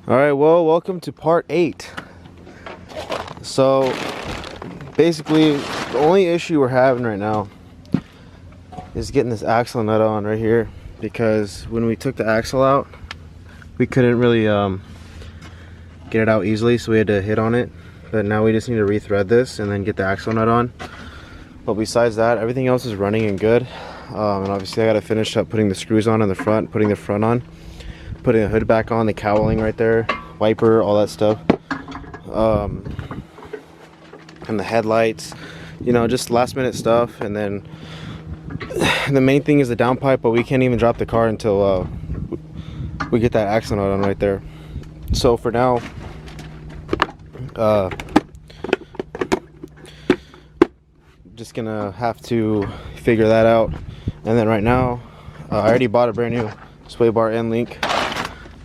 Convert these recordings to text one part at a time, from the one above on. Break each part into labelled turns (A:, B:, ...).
A: All right, well, welcome to part 8. So basically the only issue we're having right now is getting this axle nut on right here, because when we took the axle out we couldn't really get it out easily, so we had to hit on it. But now we just need to rethread this and then get the axle nut on. But besides that, everything else is running and good. And obviously I got to finish up putting the screws on in the front, putting the front on, putting the hood back on, the cowling right there, wiper, all that stuff, and the headlights, you know, just last minute stuff. And then the main thing is the downpipe, but we can't even drop the car until we get that axle nut on right there. So for now, just gonna have to figure that out. And then right now, I already bought a brand new sway bar end link,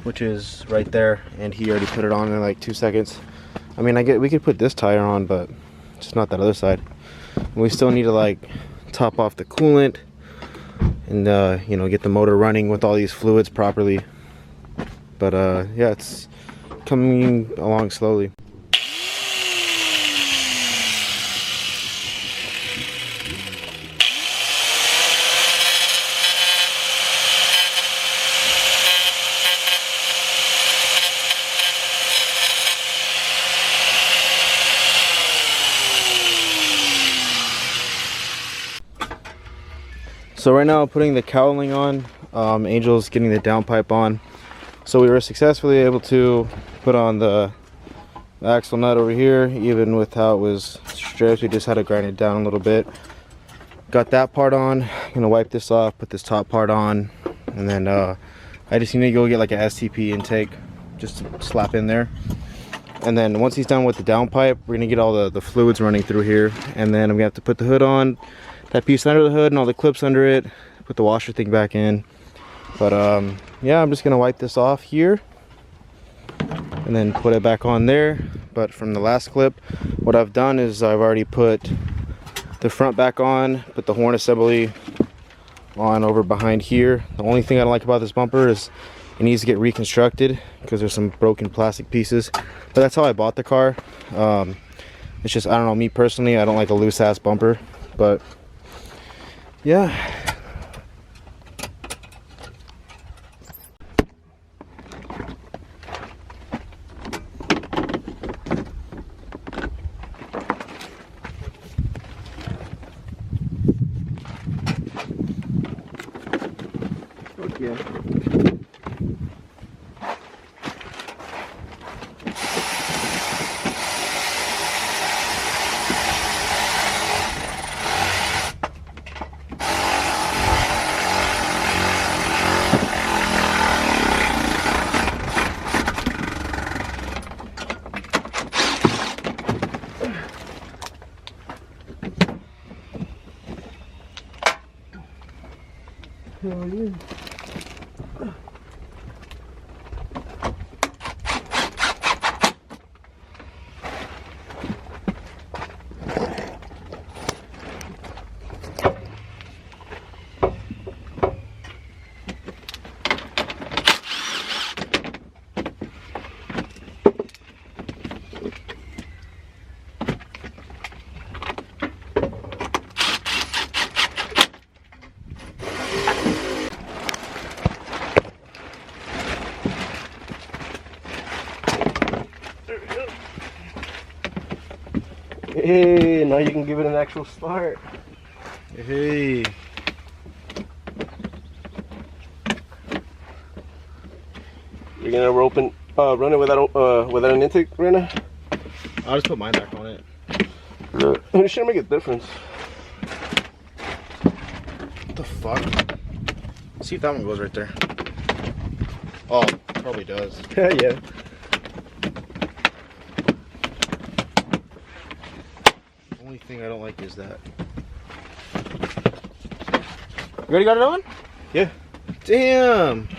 A: which is right there, and he already put it on in like 2 seconds. I mean, we could put this tire on, but just not that other side. And we still need to like top off the coolant and you know, get the motor running with all these fluids properly. But yeah, it's coming along slowly. So right now I'm putting the cowling on, Angel's getting the downpipe on. So we were successfully able to put on the axle nut over here, even with how it was stripped. We just had to grind it down a little bit. Got that part on. I'm gonna wipe this off, put this top part on, and then I just need to go get like a STP intake just to slap in there. And then once he's done with the downpipe, we're gonna get all the fluids running through here, and then I'm gonna have to put the hood on, that piece under the hood and all the clips under it, put the washer thing back in. But yeah, I'm just gonna wipe this off here and then put it back on there. But from the last clip, what I've done is I've already put the front back on, put the horn assembly on over behind here. The only thing I don't like about this bumper is it needs to get reconstructed because there's some broken plastic pieces, but that's how I bought the car. It's just, I don't know, me personally, I don't like a loose ass bumper. But yeah. Okay. Hell yeah. Hey, now you can give it an actual start. Hey. You're gonna run it without an intake right now? I'll just put mine back on it.
B: It shouldn't make a difference.
A: What the fuck? See if that one goes right there. Oh, probably does.
B: Yeah.
A: Only thing I don't like is that. You already got it on?
B: Yeah.
A: Damn.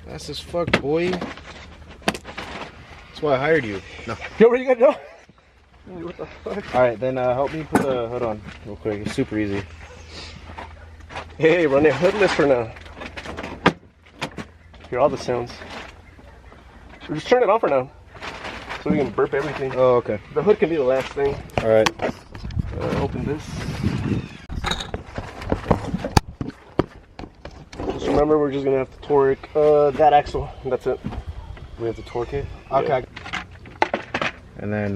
A: That's as fuck, boy. That's why I hired you. No.
B: You already got it on? What the fuck?
A: Alright, then help me put the hood on real quick. It's super easy.
B: Hey, run it hoodless for now. Hear all the sounds. We'll just turn it on for now, so we can burp everything.
A: Oh, okay.
B: The hood can be the last thing.
A: All right.
B: Open this. Just remember, we're just gonna have to torque that axle. That's it.
A: We have to torque it. Okay. Yeah. And then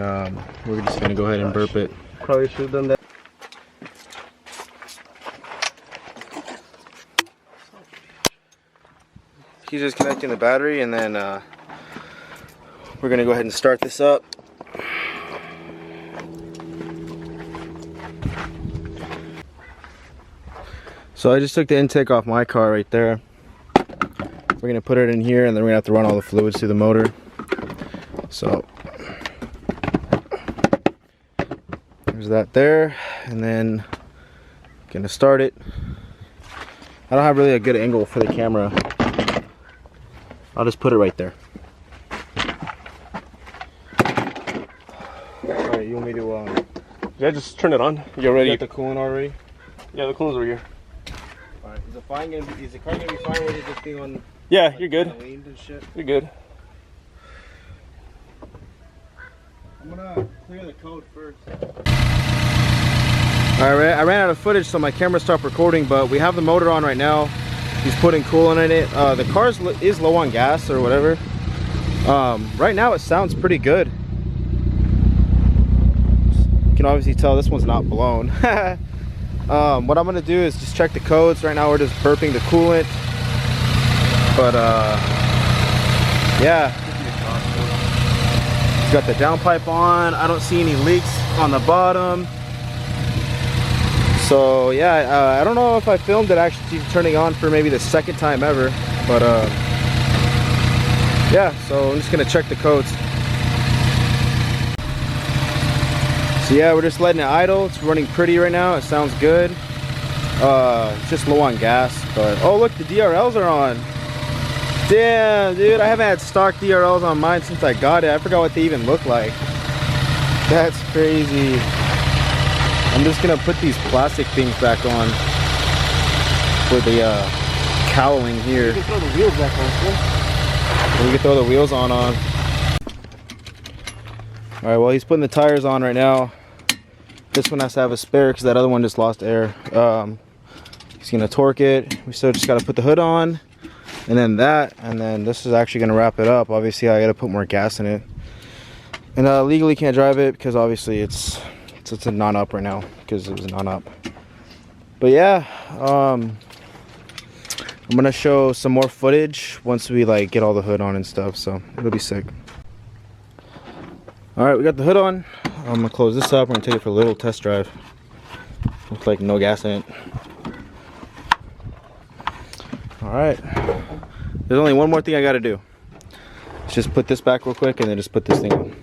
A: we're just gonna go ahead and burp it.
B: Probably should have done that.
A: He's just connecting the battery, and then we're gonna go ahead and start this up. So I just took the intake off my car right there. We're gonna put it in here, and then we're gonna have to run all the fluids through the motor. So there's that there, and then gonna start it. I don't have really a good angle for the camera. I'll just put it right there. Alright, you want me to
B: Yeah, just turn it on. You ready?
A: You got the coolant already?
B: Yeah, the coolant's over here.
A: Alright, is the car gonna be fine with it just being on?
B: Yeah,
A: like,
B: you're good.
A: Leaned and shit?
B: You're good.
A: I'm gonna clear the code first. Alright, I ran out of footage, so my camera stopped recording, but we have the motor on right now. He's putting coolant in it. The car is low on gas or whatever. Right now it sounds pretty good. You can obviously tell this one's not blown. What I'm gonna do is just check the codes. Right now we're just burping the coolant. But yeah. He's got the downpipe on. I don't see any leaks on the bottom. So yeah, I don't know if I filmed it actually turning on for maybe the second time ever, but yeah, so I'm just gonna check the codes. So yeah, we're just letting it idle. It's running pretty right now. It sounds good. It's just low on gas, but oh look, the DRLs are on. Damn, dude, I haven't had stock DRLs on mine since I got it. I forgot what they even look like. That's crazy. I'm just gonna put these plastic things back on for the cowling here.
B: You can throw the wheels back on, too.
A: We can throw the wheels on. Alright, well, he's putting the tires on right now. This one has to have a spare because that other one just lost air. He's gonna torque it. We still just gotta put the hood on, and then that, and then this is actually gonna wrap it up. Obviously, I gotta put more gas in it, and legally can't drive it because obviously it's a non-up right now because it was a non-up. But yeah, I'm gonna show some more footage once we like get all the hood on and stuff, so it'll be sick. All right, we got the hood on. I'm gonna close this up. We're gonna take it for a little test drive. Looks like no gas in it. All right, there's only one more thing I gotta do. Let's just put this back real quick and then just put this thing on.